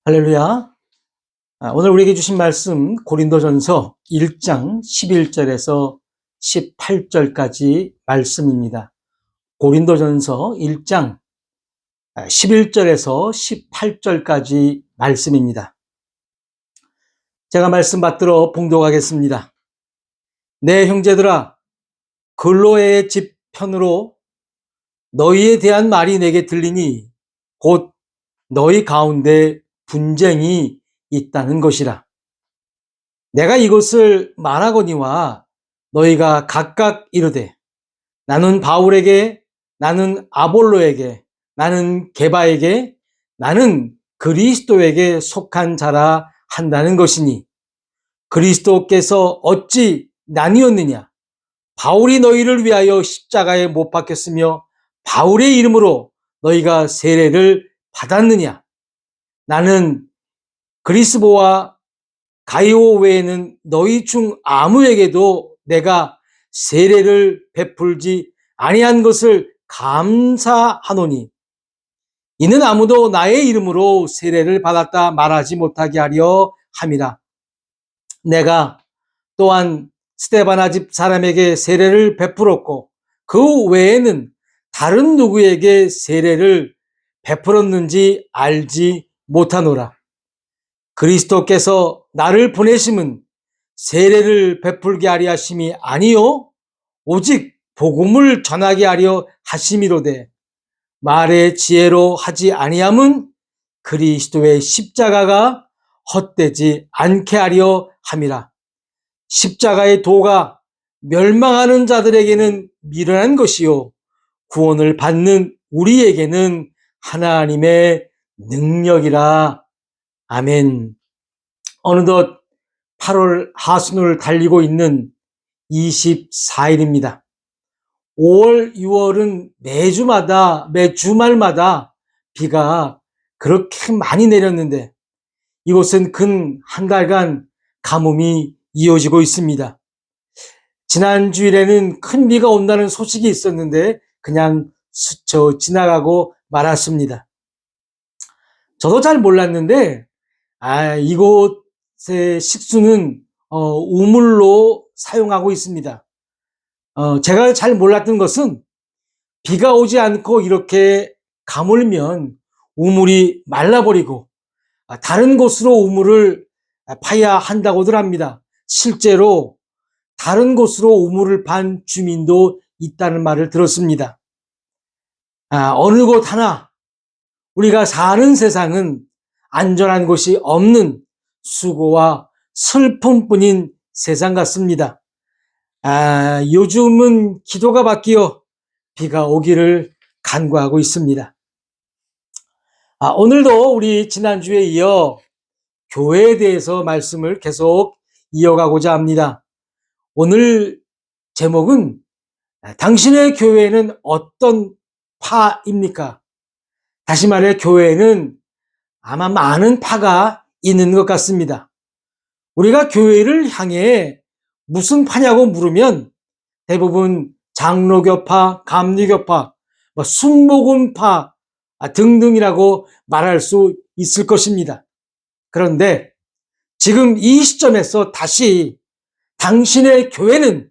할렐루야. 오늘 우리에게 주신 말씀 고린도전서 1장 11절에서 18절까지 말씀입니다. 고린도전서 1장 11절에서 18절까지 말씀입니다. 제가 말씀 받들어 봉독하겠습니다. 내 형제들아, 글로에의 집 편으로 너희에 대한 말이 내게 들리니 곧 너희 가운데 분쟁이 있다는 것이라. 내가 이것을 말하거니와 너희가 각각 이르되 나는 바울에게, 나는 아볼로에게, 나는 게바에게, 나는 그리스도에게 속한 자라 한다는 것이니 그리스도께서 어찌 나뉘었느냐? 바울이 너희를 위하여 십자가에 못 박혔으며 바울의 이름으로 너희가 세례를 받았느냐? 나는 그리스보와 가이오 외에는 너희 중 아무에게도 내가 세례를 베풀지 아니한 것을 감사하노니 이는 아무도 나의 이름으로 세례를 받았다 말하지 못하게 하려 함이라. 내가 또한 스데바나 집 사람에게 세례를 베풀었고 그 외에는 다른 누구에게 세례를 베풀었는지 알지 못하노라. 그리스도께서 나를 보내심은 세례를 베풀게 하려 하심이 아니요 오직 복음을 전하게 하려 하심이로되 말의 지혜로 하지 아니함은 그리스도의 십자가가 헛되지 않게 하려 함이라. 십자가의 도가 멸망하는 자들에게는 미련한 것이요 구원을 받는 우리에게는 하나님의 능력이라. 아멘. 어느덧 8월 하순을 달리고 있는 24일입니다. 5월, 6월은 매 주말마다 비가 그렇게 많이 내렸는데 이곳은 근 한 달간 가뭄이 이어지고 있습니다. 지난 주일에는 큰 비가 온다는 소식이 있었는데 그냥 스쳐 지나가고 말았습니다. 저도 잘 몰랐는데 이곳의 식수는 우물로 사용하고 있습니다. 제가 잘 몰랐던 것은 비가 오지 않고 이렇게 가물면 우물이 말라버리고 다른 곳으로 우물을 파야 한다고들 합니다. 실제로 다른 곳으로 우물을 판 주민도 있다는 말을 들었습니다. 어느 곳 하나 우리가 사는 세상은 안전한 곳이 없는 수고와 슬픔뿐인 세상 같습니다. 요즘은 기도가 바뀌어 비가 오기를 간구하고 있습니다. 오늘도 우리 지난주에 이어 교회에 대해서 말씀을 계속 이어가고자 합니다. 오늘 제목은 당신의 교회는 어떤 파입니까? 다시 말해 교회에는 아마 많은 파가 있는 것 같습니다. 우리가 교회를 향해 무슨 파냐고 물으면 대부분 장로교파, 감리교파, 순복음파 등등이라고 말할 수 있을 것입니다. 그런데 지금 이 시점에서 다시 당신의 교회는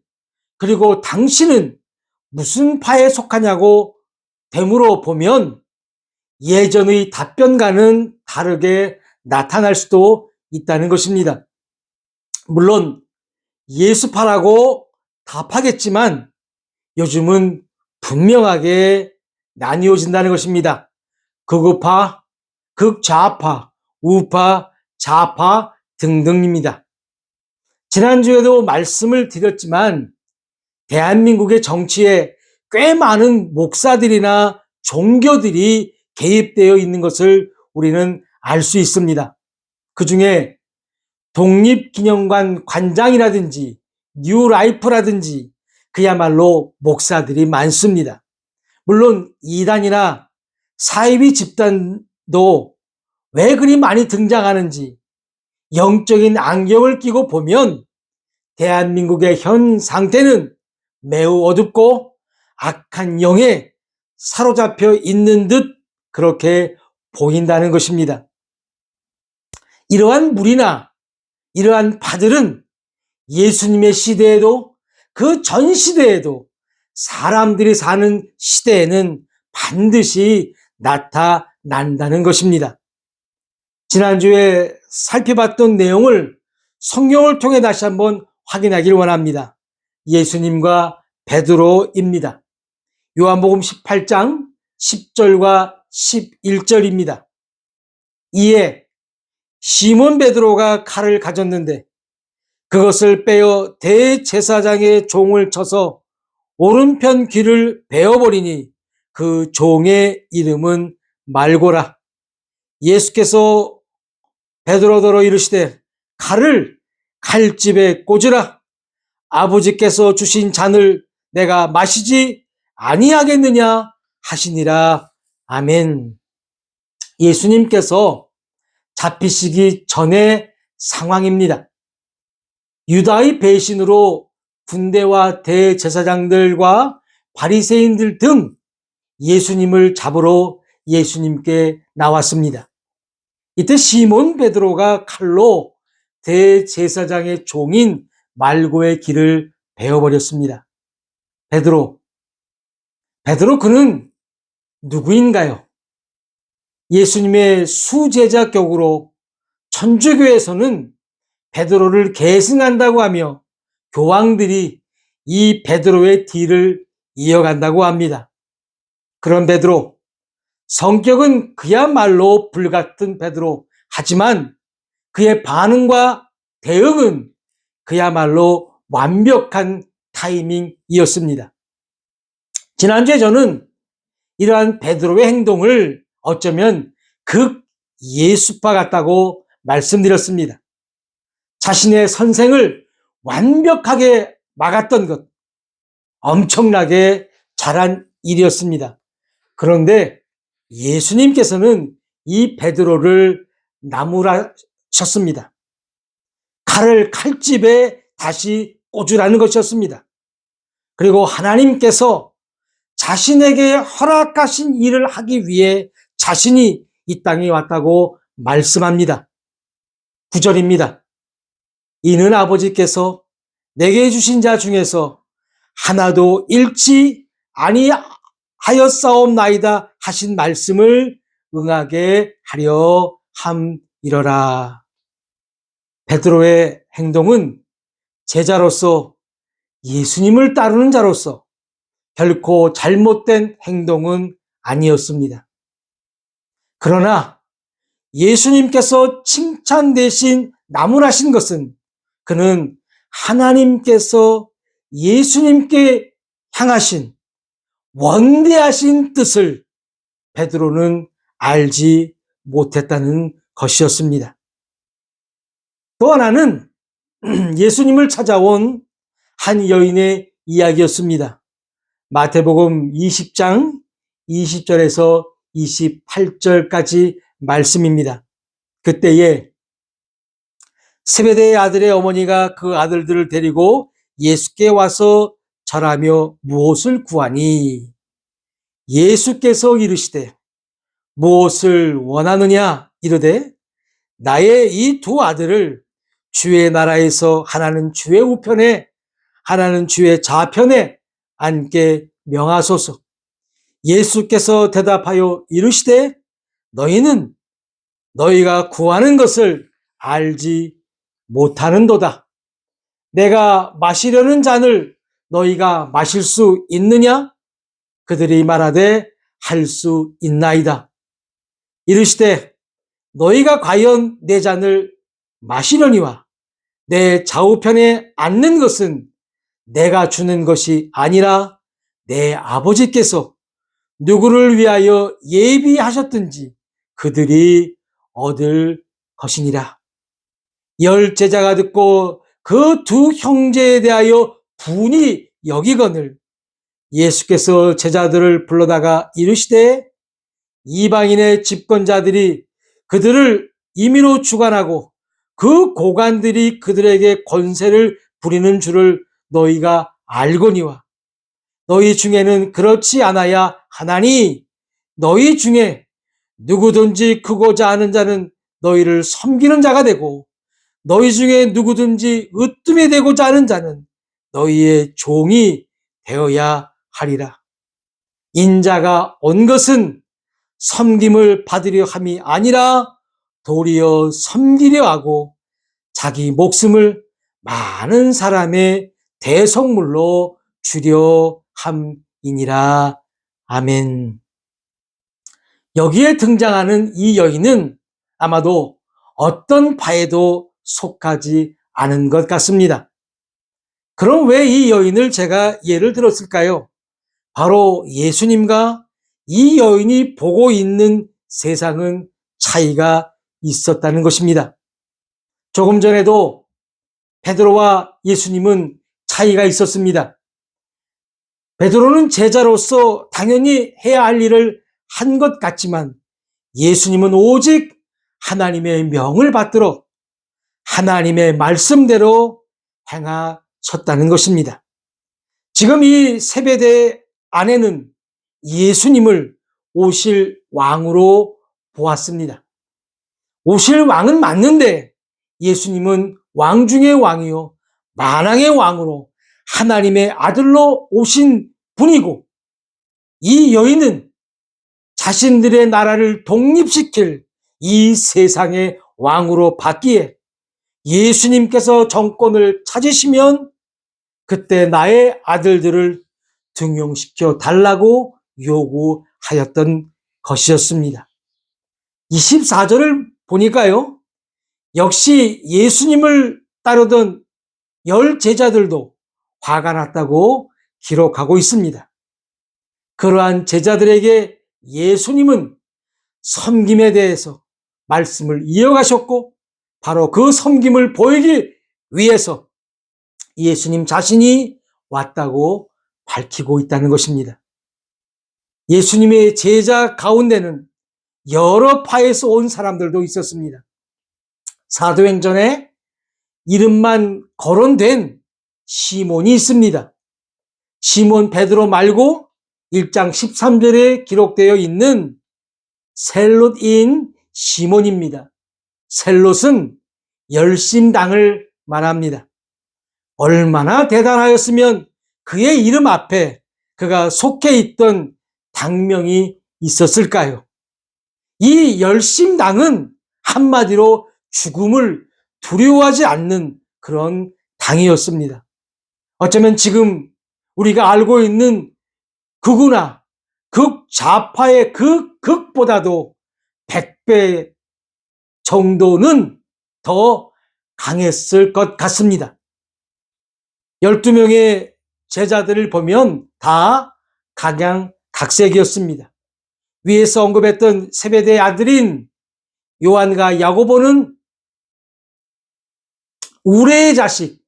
그리고 당신은 무슨 파에 속하냐고 되물어 보면 예전의 답변과는 다르게 나타날 수도 있다는 것입니다. 물론 예수파라고 답하겠지만 요즘은 분명하게 나뉘어진다는 것입니다. 극우파, 극좌파, 우파, 좌파 등등입니다. 지난주에도 말씀을 드렸지만 대한민국의 정치에 꽤 많은 목사들이나 종교들이 개입되어 있는 것을 우리는 알 수 있습니다. 그 중에 독립기념관 관장이라든지 뉴라이프라든지 그야말로 목사들이 많습니다. 물론 이단이나 사이비 집단도 왜 그리 많이 등장하는지 영적인 안경을 끼고 보면 대한민국의 현 상태는 매우 어둡고 악한 영에 사로잡혀 있는 듯 그렇게 보인다는 것입니다. 이러한 무리나 이러한 파들은 예수님의 시대에도 그 전 시대에도 사람들이 사는 시대에는 반드시 나타난다는 것입니다. 지난주에 살펴봤던 내용을 성경을 통해 다시 한번 확인하길 원합니다. 예수님과 베드로입니다. 요한복음 18장 10절과 11절입니다. 이에 시몬 베드로가 칼을 가졌는데 그것을 빼어 대제사장의 종을 쳐서 오른편 귀를 베어버리니 그 종의 이름은 말고라. 예수께서 베드로더러 이르시되 칼을 칼집에 꽂으라. 아버지께서 주신 잔을 내가 마시지 아니하겠느냐 하시니라. 아멘. 예수님께서 잡히시기 전의 상황입니다. 유다의 배신으로 군대와 대제사장들과 바리새인들 등 예수님을 잡으러 예수님께 나왔습니다. 이때 시몬 베드로가 칼로 대제사장의 종인 말고의 귀를 베어버렸습니다. 베드로 그는 누구인가요? 예수님의 수제자 격으로 천주교에서는 베드로를 계승한다고 하며 교황들이 이 베드로의 뒤를 이어간다고 합니다. 그런 베드로, 성격은 그야말로 불같은 베드로, 하지만 그의 반응과 대응은 그야말로 완벽한 타이밍이었습니다. 지난주에 저는 이러한 베드로의 행동을 어쩌면 극 예수파 같다고 말씀드렸습니다. 자신의 선생을 완벽하게 막았던 것, 엄청나게 잘한 일이었습니다. 그런데 예수님께서는 이 베드로를 나무라셨습니다. 칼을 칼집에 다시 꽂으라는 것이었습니다. 그리고 하나님께서 자신에게 허락하신 일을 하기 위해 자신이 이 땅에 왔다고 말씀합니다. 9절입니다. 이는 아버지께서 내게 주신 자 중에서 하나도 잃지 아니하였사옵나이다 하신 말씀을 응하게 하려 함이러라. 베드로의 행동은 제자로서, 예수님을 따르는 자로서 결코 잘못된 행동은 아니었습니다. 그러나 예수님께서 칭찬 대신 나무라신 것은 그는 하나님께서 예수님께 향하신 원대하신 뜻을 베드로는 알지 못했다는 것이었습니다. 또 하나는 예수님을 찾아온 한 여인의 이야기였습니다. 마태복음 20장 20절에서 28절까지 말씀입니다. 그때에 세베대의 아들의 어머니가 그 아들들을 데리고 예수께 와서 절하며 무엇을 구하니 예수께서 이르시되 무엇을 원하느냐 이르되 나의 이 두 아들을 주의 나라에서 하나는 주의 우편에 하나는 주의 좌편에 앉게 명하소서. 예수께서 대답하여 이르시되 너희는 너희가 구하는 것을 알지 못하는도다. 내가 마시려는 잔을 너희가 마실 수 있느냐? 그들이 말하되 할 수 있나이다. 이르시되 너희가 과연 내 잔을 마시려니와 내 좌우편에 앉는 것은 내가 주는 것이 아니라 내 아버지께서 누구를 위하여 예비하셨든지 그들이 얻을 것이니라. 10 제자가 듣고 그 두 형제에 대하여 분이 여기거늘 예수께서 제자들을 불러다가 이르시되 이방인의 집권자들이 그들을 임의로 주관하고 그 고관들이 그들에게 권세를 부리는 줄을 너희가 알거니와 너희 중에는 그렇지 않아야 하나니 너희 중에 누구든지 크고자 하는 자는 너희를 섬기는 자가 되고 너희 중에 누구든지 으뜸이 되고자 하는 자는 너희의 종이 되어야 하리라. 인자가 온 것은 섬김을 받으려 함이 아니라 도리어 섬기려 하고 자기 목숨을 많은 사람의 대속물로 주려 함이니라. 아멘. 여기에 등장하는 이 여인은 아마도 어떤 바에도 속하지 않은 것 같습니다. 그럼 왜 이 여인을 제가 예를 들었을까요? 바로 예수님과 이 여인이 보고 있는 세상은 차이가 있었다는 것입니다. 조금 전에도 베드로와 예수님은 차이가 있었습니다. 베드로는 제자로서 당연히 해야 할 일을 한 것 같지만 예수님은 오직 하나님의 명을 받들어 하나님의 말씀대로 행하셨다는 것입니다. 지금 이 세베대 아내는 예수님을 오실 왕으로 보았습니다. 오실 왕은 맞는데 예수님은 왕 중의 왕이요 만왕의 왕으로 하나님의 아들로 오신 분이고 이 여인은 자신들의 나라를 독립시킬 이 세상의 왕으로 받기에 예수님께서 정권을 찾으시면 그때 나의 아들들을 등용시켜 달라고 요구하였던 것이었습니다. 24절을 보니까요. 역시 예수님을 따르던 10 제자들도 화가 났다고 기록하고 있습니다. 그러한 제자들에게 예수님은 섬김에 대해서 말씀을 이어가셨고 바로 그 섬김을 보이기 위해서 예수님 자신이 왔다고 밝히고 있다는 것입니다. 예수님의 제자 가운데는 여러 파에서 온 사람들도 있었습니다. 사도행전에 이름만 거론된 시몬이 있습니다. 시몬 베드로 말고 1장 13절에 기록되어 있는 셀롯인 시몬입니다. 셀롯은 열심당을 말합니다. 얼마나 대단하였으면 그의 이름 앞에 그가 속해 있던 당명이 있었을까요? 이 열심당은 한마디로 죽음을 두려워하지 않는 그런 당이었습니다. 어쩌면 지금 우리가 알고 있는 극우나 극좌파의 그 극보다도 100배 정도는 더 강했을 것 같습니다. 12명의 제자들을 보면 다 각양각색이었습니다. 위에서 언급했던 세베대의 아들인 요한과 야고보는 우레의 자식,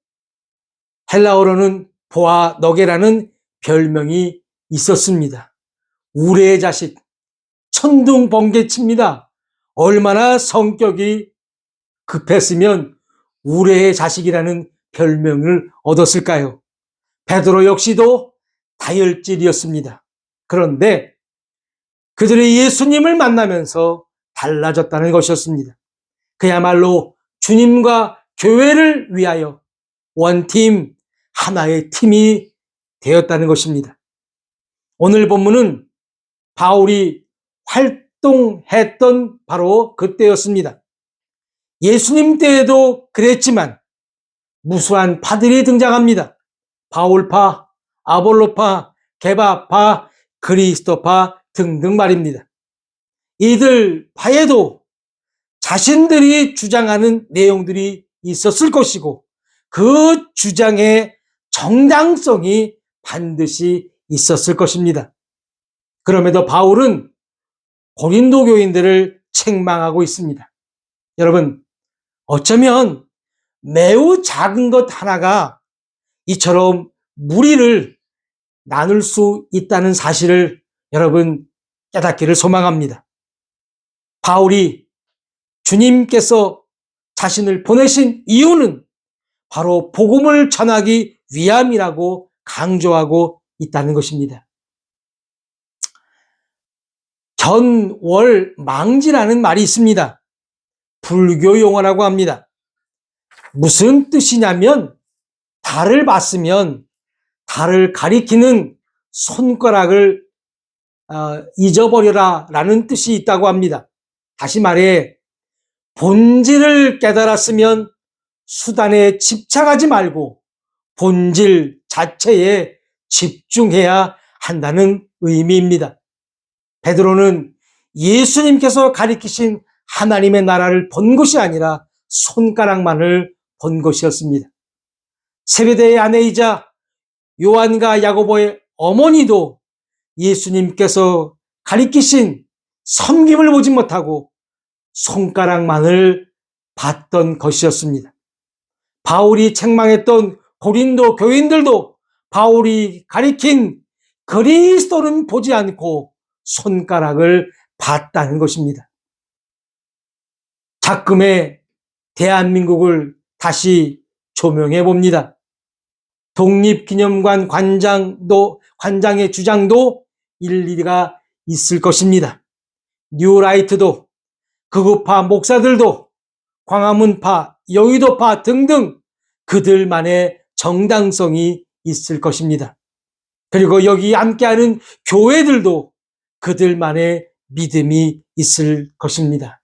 헬라어로는 보아너게라는 별명이 있었습니다. 우레의 자식, 천둥번개칩니다. 얼마나 성격이 급했으면 우레의 자식이라는 별명을 얻었을까요? 베드로 역시도 다혈질이었습니다. 그런데 그들이 예수님을 만나면서 달라졌다는 것이었습니다. 그야말로 주님과 교회를 위하여 원팀, 하나의 팀이 되었다는 것입니다. 오늘 본문은 바울이 활동했던 바로 그때였습니다. 예수님 때에도 그랬지만 무수한 파들이 등장합니다. 바울파, 아볼로파, 게바파, 그리스도파 등등 말입니다. 이들 파에도 자신들이 주장하는 내용들이 있었을 것이고 그 주장의 정당성이 반드시 있었을 것입니다. 그럼에도 바울은 고린도 교인들을 책망하고 있습니다. 여러분, 어쩌면 매우 작은 것 하나가 이처럼 무리를 나눌 수 있다는 사실을 여러분 깨닫기를 소망합니다. 바울이 주님께서 자신을 보내신 이유는 바로 복음을 전하기 위함이라고 강조하고 있다는 것입니다. 견월망지라는 말이 있습니다. 불교 용어라고 합니다. 무슨 뜻이냐면 달을 봤으면 달을 가리키는 손가락을 잊어버려라 라는 뜻이 있다고 합니다. 다시 말해 본질을 깨달았으면 수단에 집착하지 말고 본질 자체에 집중해야 한다는 의미입니다. 베드로는 예수님께서 가리키신 하나님의 나라를 본 것이 아니라 손가락만을 본 것이었습니다. 세베대의 아내이자 요한과 야고보의 어머니도 예수님께서 가리키신 섬김을 보지 못하고 손가락만을 봤던 것이었습니다. 바울이 책망했던 고린도 교인들도 바울이 가리킨 그리스도는 보지 않고 손가락을 봤다는 것입니다. 작금의 대한민국을 다시 조명해 봅니다. 독립기념관 관장의 주장도 일리가 있을 것입니다. 뉴라이트도 극우파 목사들도 광화문파, 여의도파 등등 그들만의 정당성이 있을 것입니다. 그리고 여기 함께하는 교회들도 그들만의 믿음이 있을 것입니다.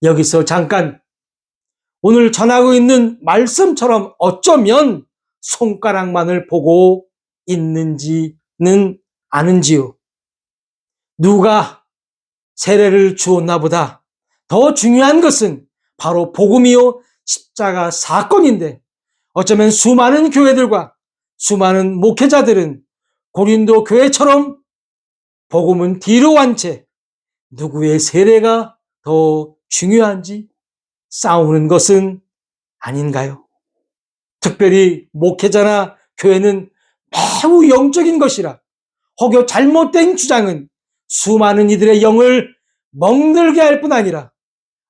여기서 잠깐 오늘 전하고 있는 말씀처럼 어쩌면 손가락만을 보고 있는지는 아는지요. 누가 세례를 주었나 보다 더 중요한 것은 바로 복음이요 십자가 사건인데 어쩌면 수많은 교회들과 수많은 목회자들은 고린도 교회처럼 복음은 뒤로 한 채 누구의 세례가 더 중요한지 싸우는 것은 아닌가요? 특별히 목회자나 교회는 매우 영적인 것이라 혹여 잘못된 주장은 수많은 이들의 영을 멍들게 할 뿐 아니라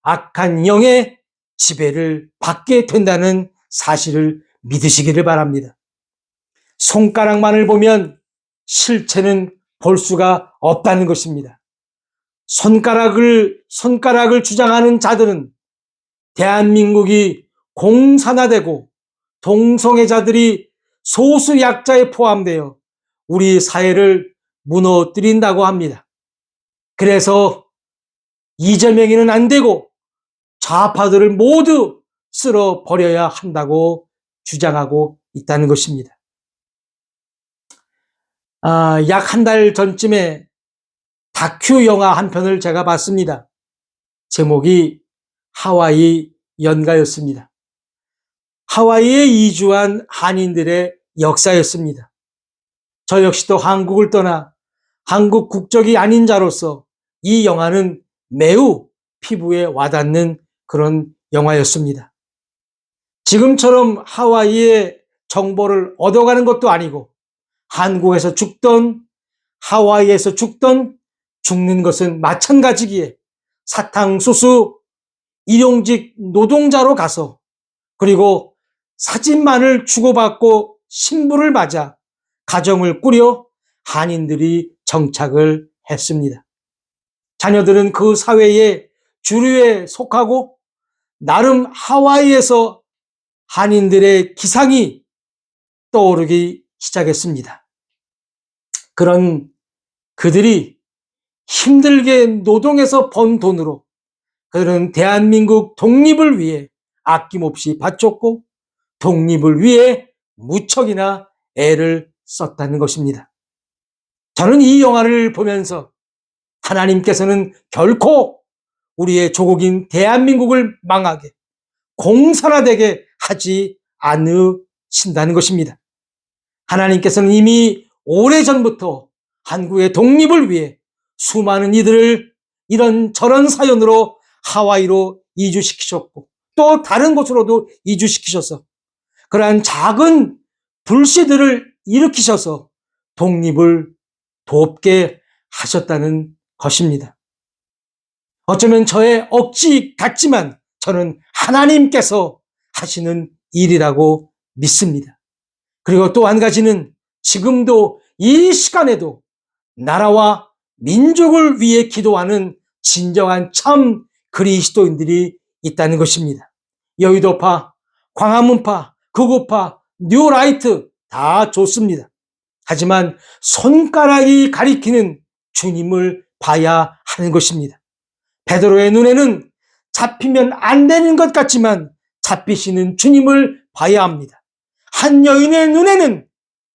악한 영의 지배를 받게 된다는 사실을 믿으시기를 바랍니다. 손가락만을 보면 실체는 볼 수가 없다는 것입니다. 손가락을 주장하는 자들은 대한민국이 공산화되고 동성애자들이 소수 약자에 포함되어 우리 사회를 무너뜨린다고 합니다. 그래서 이재명이는 안 되고 좌파들을 모두 쓸어버려야 한다고 주장하고 있다는 것입니다. 약 한 달 전쯤에 다큐 영화 한 편을 제가 봤습니다. 제목이 하와이 연가였습니다. 하와이에 이주한 한인들의 역사였습니다. 저 역시도 한국을 떠나 한국 국적이 아닌 자로서 이 영화는 매우 피부에 와닿는 그런 영화였습니다. 지금처럼 하와이의 정보를 얻어가는 것도 아니고 한국에서 죽던 하와이에서 죽던 죽는 것은 마찬가지기에 사탕수수 일용직 노동자로 가서 그리고 사진만을 주고받고 신부를 맞아 가정을 꾸려 한인들이 정착을 했습니다. 자녀들은 그 사회의 주류에 속하고 나름 하와이에서 한인들의 기상이 떠오르기 시작했습니다. 그런 그들이 힘들게 노동해서 번 돈으로 그들은 대한민국 독립을 위해 아낌없이 바쳤고 독립을 위해 무척이나 애를 썼다는 것입니다. 저는 이 영화를 보면서 하나님께서는 결코 우리의 조국인 대한민국을 망하게 공산화되게 하지 않으신다는 것입니다. 하나님께서는 이미 오래전부터 한국의 독립을 위해 수많은 이들을 이런저런 사연으로 하와이로 이주시키셨고 또 다른 곳으로도 이주시키셔서 그러한 작은 불씨들을 일으키셔서 독립을 돕게 하셨다는 것입니다. 어쩌면 저의 억지 같지만 저는 하나님께서 하시는 일이라고 믿습니다. 그리고 또 한 가지는 지금도 이 시간에도 나라와 민족을 위해 기도하는 진정한 참 그리스도인들이 있다는 것입니다. 여의도파, 광화문파, 극우파, 뉴라이트 다 좋습니다. 하지만 손가락이 가리키는 주님을 봐야 하는 것입니다. 베드로의 눈에는 잡히면 안 되는 것 같지만 잡히시는 주님을 봐야 합니다. 한 여인의 눈에는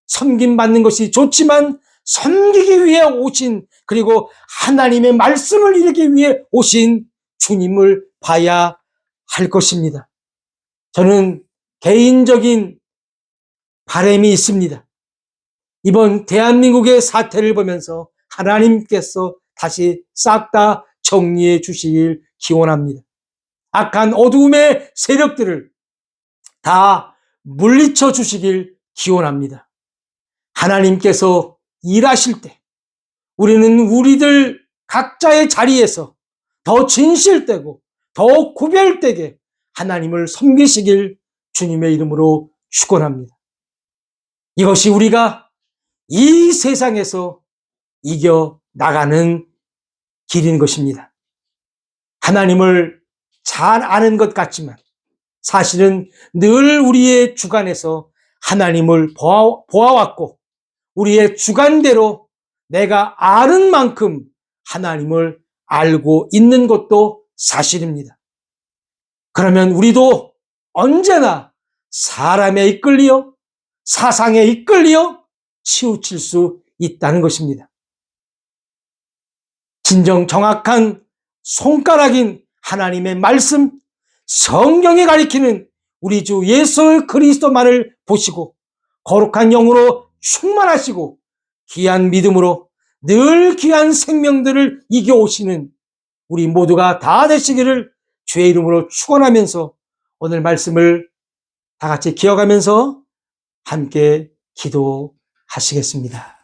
섬김받는 것이 좋지만 섬기기 위해 오신, 그리고 하나님의 말씀을 이루기 위해 오신 주님을 봐야 할 것입니다. 저는 개인적인 바람이 있습니다. 이번 대한민국의 사태를 보면서 하나님께서 다시 싹 다 정리해 주시길 기원합니다. 악한 어두움의 세력들을 다 물리쳐 주시길 기원합니다. 하나님께서 일하실 때 우리는 우리들 각자의 자리에서 더 진실되고 더 구별되게 하나님을 섬기시길 주님의 이름으로 축원합니다. 이것이 우리가 이 세상에서 이겨 나가는 길인 것입니다. 하나님을 잘 아는 것 같지만 사실은 늘 우리의 주관에서 하나님을 보아왔고 우리의 주관대로 내가 아는 만큼 하나님을 알고 있는 것도 사실입니다. 그러면 우리도 언제나 사람에 이끌려 사상에 이끌려 치우칠 수 있다는 것입니다. 진정 정확한 손가락인 하나님의 말씀, 성경에 가리키는 우리 주 예수 그리스도만을 보시고 거룩한 영으로 충만하시고 귀한 믿음으로 늘 귀한 생명들을 이겨오시는 우리 모두가 다 되시기를 주의 이름으로 축원하면서 오늘 말씀을 다 같이 기억하면서 함께 기도하시겠습니다.